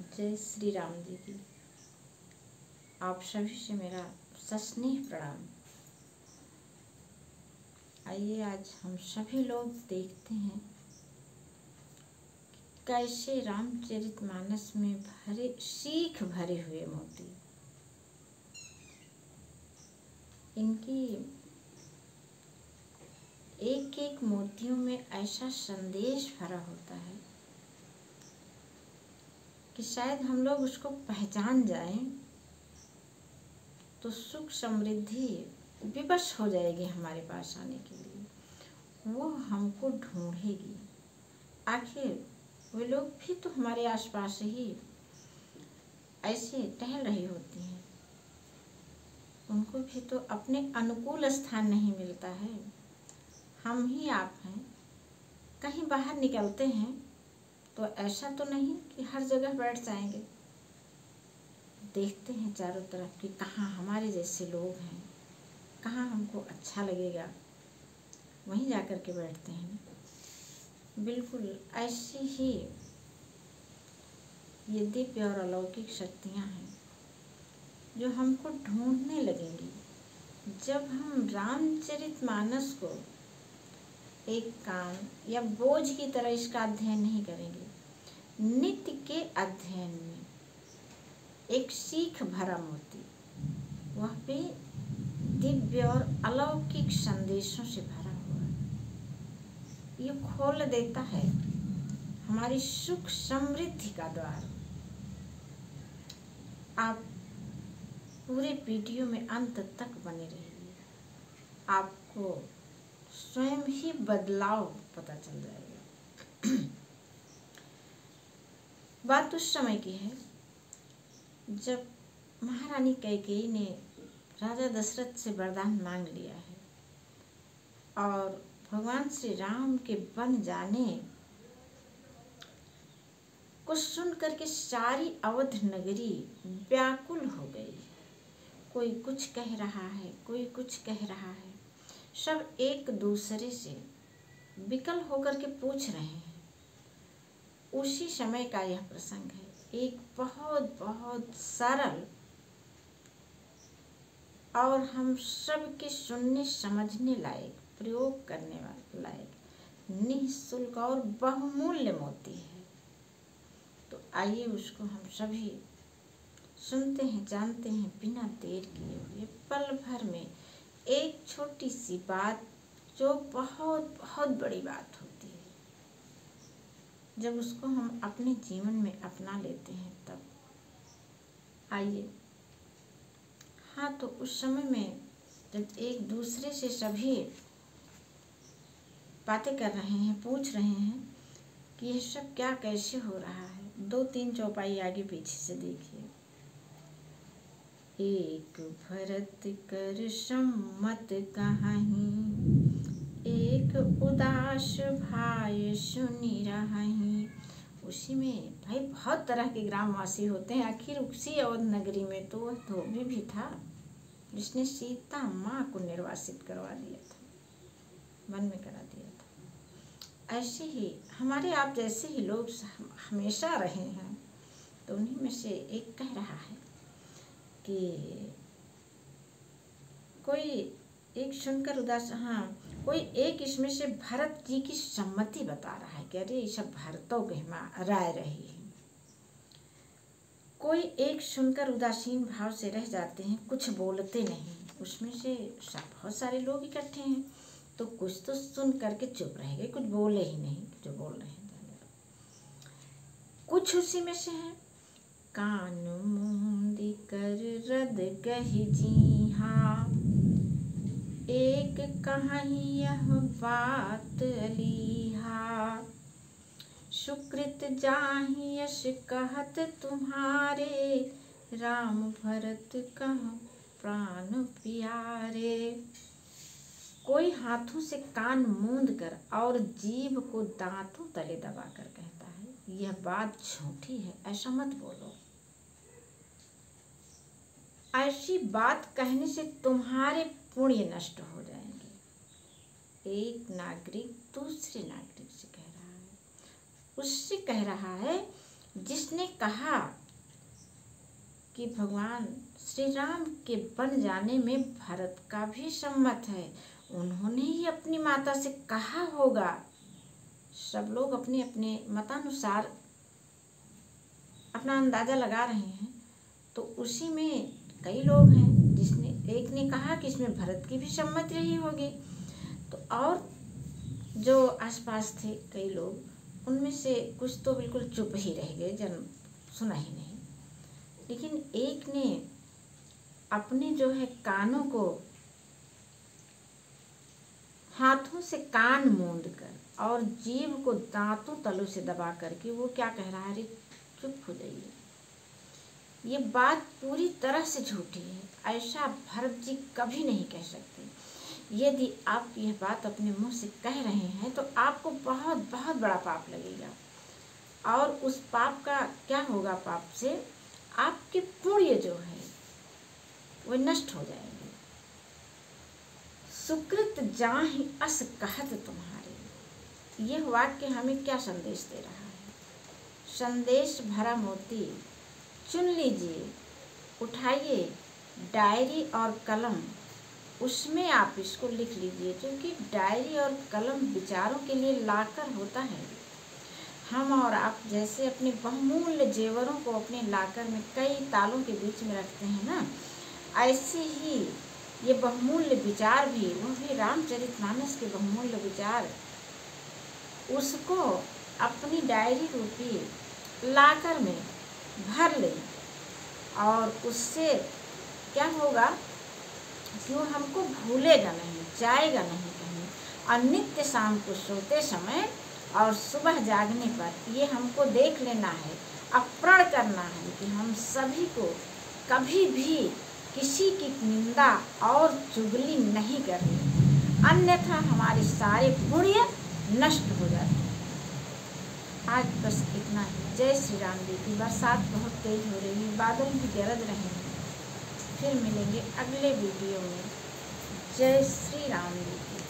जय श्री राम जी की। आप सभी से मेरा सस्नेह प्रणाम। आइए आज हम सभी लोग देखते हैं कैसे रामचरितमानस में सीख भरे हुए मोती, इनकी एक एक मोतियों में ऐसा संदेश भरा होता है कि शायद हम लोग उसको पहचान जाएं तो सुख समृद्धि विवश हो जाएगी हमारे पास आने के लिए। वो हमको ढूंढेगी। आखिर वे लोग भी तो हमारे आसपास ही ऐसे टहल रही होती हैं, उनको भी तो अपने अनुकूल स्थान नहीं मिलता है। हम ही आप हैं, कहीं बाहर निकलते हैं तो ऐसा तो नहीं कि हर जगह बैठ जाएंगे। देखते हैं चारों तरफ कि कहाँ हमारे जैसे लोग हैं, कहाँ हमको अच्छा लगेगा, वहीं जाकर के बैठते हैं। बिल्कुल ऐसी ही ये दिव्य और अलौकिक शक्तियाँ हैं जो हमको ढूंढने लगेंगी जब हम रामचरितमानस को एक काम या बोझ की तरह इसका अध्ययन नहीं करेंगे। नित्य के अध्ययन में एक सीख भरा मोती, वह भी दिव्य और अलौकिक संदेशों से भरा हुआ, ये खोल देता है हमारी सुख समृद्धि का द्वार। आप पूरे वीडियो में अंत तक बने रहिए, आपको स्वयं ही बदलाव पता चल जाएगा। बात उस समय की है जब महारानी कैकेयी ने राजा दशरथ से वरदान मांग लिया है और भगवान श्री राम के बन जाने को सुन करके सारी अवध नगरी व्याकुल हो गई। कोई कुछ कह रहा है, कोई कुछ कह रहा है, सब एक दूसरे से विकल होकर के पूछ रहे हैं। उसी समय का यह प्रसंग है। एक बहुत बहुत सरल और हम सब के सुनने समझने लायक, प्रयोग करने वाले लायक, निःशुल्क और बहुमूल्य मोती है। तो आइए उसको हम सभी सुनते हैं, जानते हैं बिना देर किए हुए। पल भर में एक छोटी सी बात जो बहुत बहुत बड़ी बात होती है, जब उसको हम अपने जीवन में अपना लेते हैं तब। आइए, हाँ, तो उस समय में जब एक दूसरे से सभी बातें कर रहे हैं, पूछ रहे हैं कि ये सब क्या कैसे हो रहा है, 2-3 चौपाई आगे पीछे से देखिए। एक भरत कर सम्मत कहाहीं, एक उदास भाई सुनी रहाहीं। उसी में भाई बहुत तरह के ग्रामवासी होते हैं। आखिर उसी अवध नगरी में तो वह धोबी भी था जिसने सीता माँ को निर्वासित करवा दिया था, वन में करा दिया था। ऐसे ही हमारे आप जैसे ही लोग हमेशा रहे हैं। तो उन्हीं में से एक कह रहा है कि कोई एक सुनकर उदास, हाँ, कोई एक इसमें से भरत जी की सम्मति बता रहा है कि अरे ये सब भरतों के राय रही है। कोई एक सुनकर उदासीन भाव से रह जाते हैं, कुछ बोलते नहीं। उसमें से बहुत सारे लोग इकट्ठे हैं तो कुछ तो सुन करके चुप रह गए, कुछ बोले ही नहीं जो बोल रहे हैं। कुछ उसी में से हैं, कान मूंदी कर रद कही जी हाँ, एक कहीं यह बात अलीहा। सुकृत जाहि यश कहत तुम्हारे, राम भरत कह प्राण प्यारे। कोई हाथों से कान मूंद कर और जीभ को दांतों तले दबाकर कहता है, यह बात झूठी है, ऐसा मत बोलो। ऐसी बात कहने से तुम्हारे पुण्य नष्ट हो जाएंगे। एक नागरिक दूसरे नागरिक से कह रहा है, उससे कह रहा है जिसने कहा कि भगवान श्री राम के बन जाने में भरत का भी सम्मत है, उन्होंने ही अपनी माता से कहा होगा। सब लोग अपने अपने मतानुसार अपना अंदाजा लगा रहे हैं। तो उसी में कई लोग हैं, जिसने एक ने कहा कि इसमें भरत की भी सम्मति रही होगी, तो और जो आसपास थे कई लोग, उनमें से कुछ तो बिल्कुल चुप ही रह गए, जन सुना ही नहीं। लेकिन एक ने अपने जो है कानों को हाथों से कान मूंद कर और जीभ को दांतों तलों से दबा करके वो क्या कह रहा है, अरे चुप हो जाइए, ये बात पूरी तरह से झूठी है, ऐसा भरत जी कभी नहीं कह सकते। यदि आप यह बात अपने मुंह से कह रहे हैं तो आपको बहुत बहुत बड़ा पाप लगेगा। और उस पाप का क्या होगा, पाप से आपके पुण्य जो है वो नष्ट हो जाएंगे। सुकृत जाहि अस कहत तुम्हारे, यह वाक्य हमें क्या संदेश दे रहा है? संदेश भरा मोती चुन लीजिए, उठाइए डायरी और कलम, उसमें आप इसको लिख लीजिए, क्योंकि डायरी और कलम विचारों के लिए लाकर होता है। हम और आप जैसे अपने बहुमूल्य जेवरों को अपने लाकर में कई तालों के बीच में रखते हैं ना, ऐसे ही ये बहुमूल्य विचार भी, वो भी रामचरितमानस के बहुमूल्य विचार, उसको अपनी डायरी रूपी लाकर में भर ले। और उससे क्या होगा कि वो हमको भूलेगा नहीं, जाएगा नहीं कहीं। और नित्य शाम को सोते समय और सुबह जागने पर ये हमको देख लेना है, अप्रण करना है कि हम सभी को कभी भी किसी की निंदा और चुगली नहीं करनी, अन्यथा हमारे सारे पुण्य नष्ट हो जाते हैं। आज बस इतना ही। जय श्री राम जी की। बरसात बहुत तेज हो रही है, बादल भी गरज रहे हैं। फिर मिलेंगे अगले वीडियो में। जय श्री राम जी की।